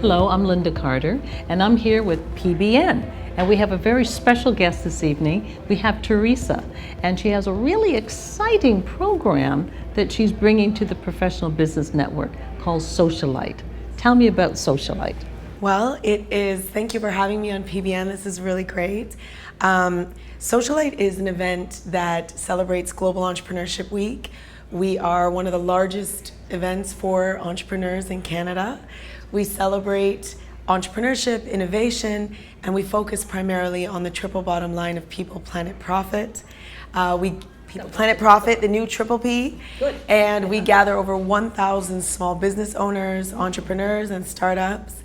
Hello, I'm Linda Carter, and I'm here with PBN. And we have a very special guest this evening. We have Theresa, and she has a really exciting program that she's bringing to the Professional Business Network called Socialite. Tell me about Socialite. Well, thank you for having me on PBN. This is really great. Socialite is an event that celebrates Global Entrepreneurship Week. We are one of the largest events for entrepreneurs in Canada. We celebrate entrepreneurship, innovation, and we focus primarily on the triple bottom line of people, planet, profit. People, planet, profit, the new triple P. Good. And we gather over 1,000 small business owners, entrepreneurs, and startups.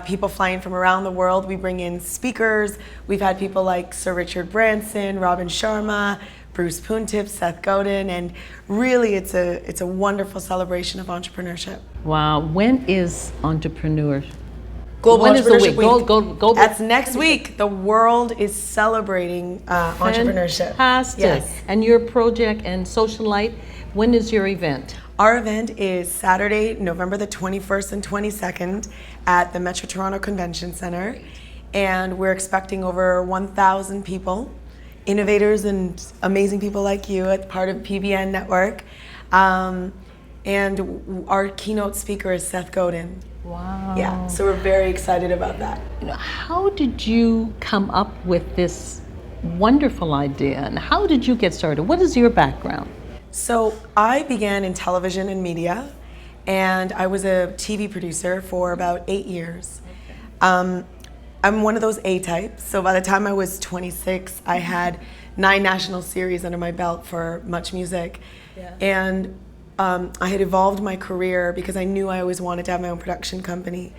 People flying from around the world. We bring in speakers. We've had people like Sir Richard Branson, Robin Sharma, Bruce Poontips, Seth Godin, and really it's a wonderful celebration of entrepreneurship. Wow, when is Entrepreneur? Global When is the Entrepreneurship week? Week. That's next week. The world is celebrating entrepreneurship. Fantastic. Yes. And your project and Socialite, when is your event? Our event is Saturday, November the 21st and 22nd at the Metro Toronto Convention Centre. And we're expecting over 1,000 people, innovators and amazing people like you as part of PBN Network. And our keynote speaker is Seth Godin. Wow. Yeah, so we're very excited about that. How did you come up with this wonderful idea, and how did you get started? What is your background? So I began in television and media, and I was a TV producer for about 8 years. I'm one of those A types, so by the time I was 26, I had 9 national series under my belt for Much Music. Yeah. And I had evolved my career because I knew I always wanted to have my own production company.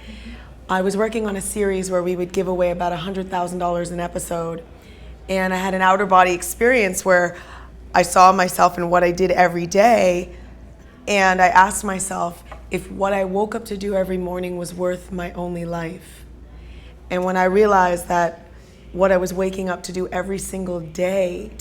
I was working on a series where we would give away about $100,000 an episode, and I had an outer body experience where I saw myself in what I did every day, and I asked myself if what I woke up to do every morning was worth my only life. And when I realized that what I was waking up to do every single day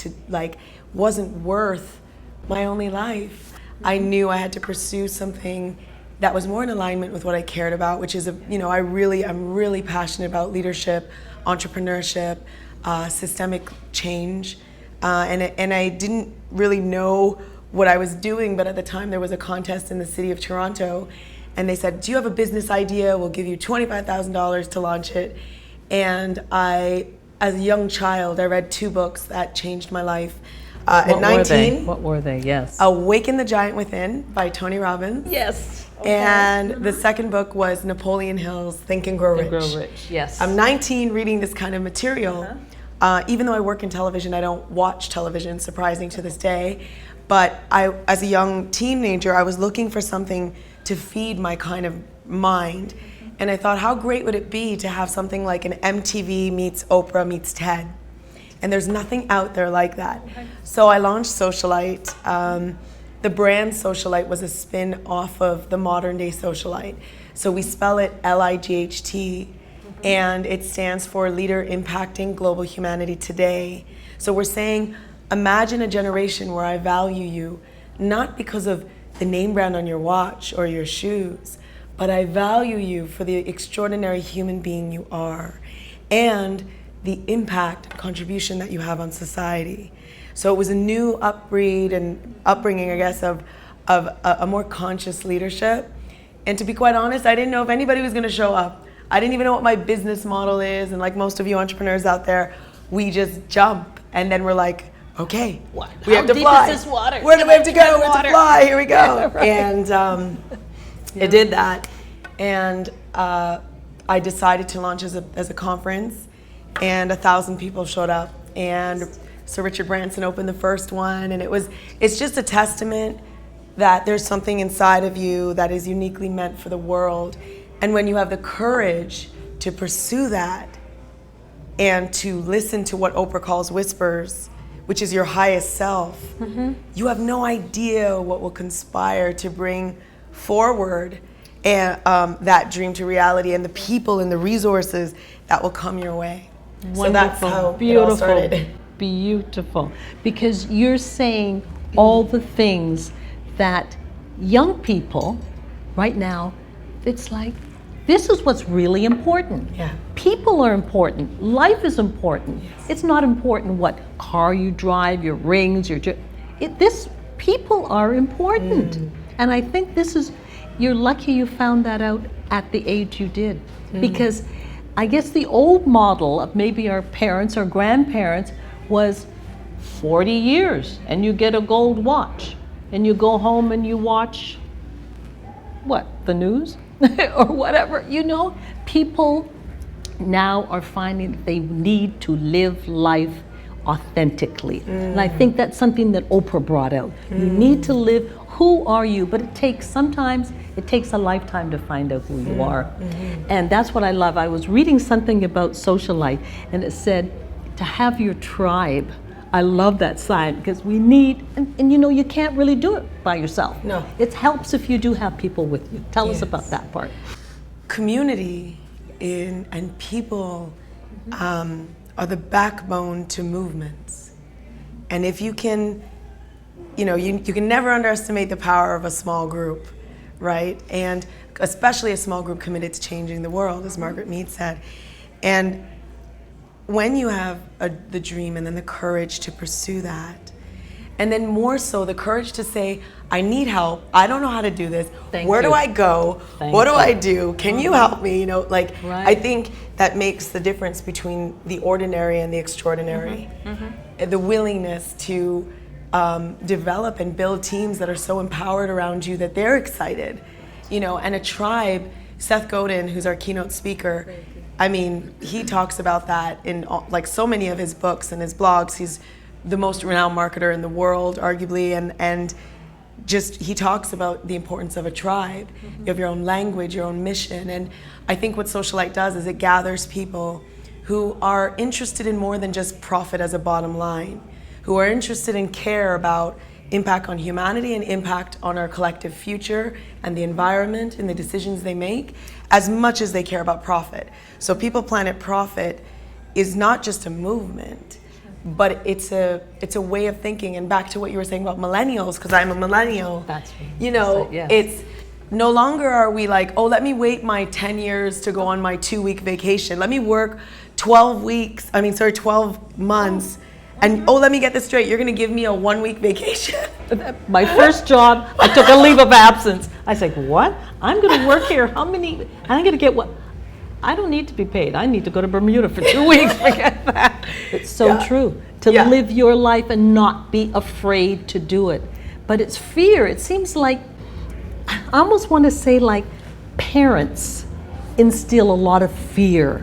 wasn't worth my only life, I knew I had to pursue something that was more in alignment with what I cared about, which is, I'm really passionate about leadership, entrepreneurship, systemic change. And I didn't really know what I was doing, but at the time there was a contest in the city of Toronto, and they said, do you have a business idea? We'll give you $25,000 to launch it. And I, as a young child, I read 2 books that changed my life. At 19, What were they? Yes. Awaken the Giant Within by Tony Robbins. Yes. Okay. And the second book was Napoleon Hill's Think and Grow Rich. Grow Rich, yes. I'm 19 reading this kind of material. Even though I work in television, I don't watch television, surprising to this day. But as a young teenager, I was looking for something to feed my kind of mind. And I thought, how great would it be to have something like an MTV meets Oprah meets TED? And there's nothing out there like that. Okay. So I launched Socialite. The brand Socialite was a spin off of the modern day Socialite. So we spell it LIGHT, and it stands for Leader Impacting Global Humanity Today. So we're saying, imagine a generation where I value you, not because of the name brand on your watch or your shoes, but I value you for the extraordinary human being you are and the impact and contribution that you have on society. So it was a new upbringing, I guess, of a more conscious leadership. And to be quite honest, I didn't know if anybody was gonna show up. I didn't even know what my business model is, and like most of you entrepreneurs out there, we just jump, and then we're like, okay, we have to fly. How deep is this water? Where do we have to go? We have to fly, here we go. Right. And I did that, and I decided to launch as a conference, and 1,000 people showed up, and Sir Richard Branson opened the first one, and it's just a testament that there's something inside of you that is uniquely meant for the world. And when you have the courage to pursue that and to listen to what Oprah calls whispers, which is your highest self, you have no idea what will conspire to bring forward and that dream to reality, and the people and the resources that will come your way. Wonderful. So that's how Beautiful. it all started. Beautiful. Because you're saying all the things that young people right now, it's like this is what's really important. Yeah. People are important. Life is important. Yes. It's not important what car you drive, your rings, people are important. And I think you're lucky you found that out at the age you did. Because I guess the old model of maybe our parents or grandparents was 40 years and you get a gold watch and you go home and you watch, the news or whatever. People now are finding that they need to live life authentically. And I think that's something that Oprah brought out. You need to live, who are you? But sometimes it takes a lifetime to find out who you are. And that's what I love. I was reading something about socialite and it said to have your tribe. I love that sign because we need, and you can't really do it by yourself. No. It helps if you do have people with you. Tell us about that part. Community and people are the backbone to movements. And if you can, you can never underestimate the power of a small group, right? And especially a small group committed to changing the world, as Margaret Mead said. And when you have the dream and then the courage to pursue that, and then more so the courage to say, I need help, I don't know how to do this, where do I go, what do I do, can you help me, Right. I think that makes the difference between the ordinary and the extraordinary. The willingness to develop and build teams that are so empowered around you that they're excited, and a tribe. Seth Godin, who's our keynote speaker, he talks about that in so many of his books and his blogs. He's the most renowned marketer in the world, arguably, and just he talks about the importance of a tribe. You have your own language, your own mission, and I think what Socialite does is it gathers people who are interested in more than just profit as a bottom line, who are interested in care about impact on humanity and impact on our collective future and the environment and the decisions they make, as much as they care about profit. So People Planet Profit is not just a movement, but it's a way of thinking. And back to what you were saying about millennials, because I'm a millennial. That's right. Yes. It's no longer are we like, oh, let me wait my 10 years to go on my 2-week vacation. Let me work 12 months. And let me get this straight, you're gonna give me a 1-week vacation? My first job, I took a leave of absence. I said, what? I'm gonna work here, I'm gonna get what? I don't need to be paid. I need to go to Bermuda for 2 weeks, forget that. It's so true, to live your life and not be afraid to do it. But it's fear, it seems like, I almost wanna say parents instill a lot of fear.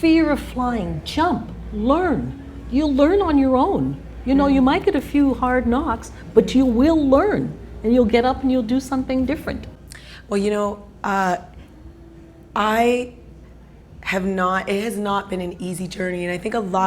Fear of flying, jump, learn. You'll learn on your own. You might get a few hard knocks, but you will learn and you'll get up and you'll do something different. Well, it has not been an easy journey, and I think a lot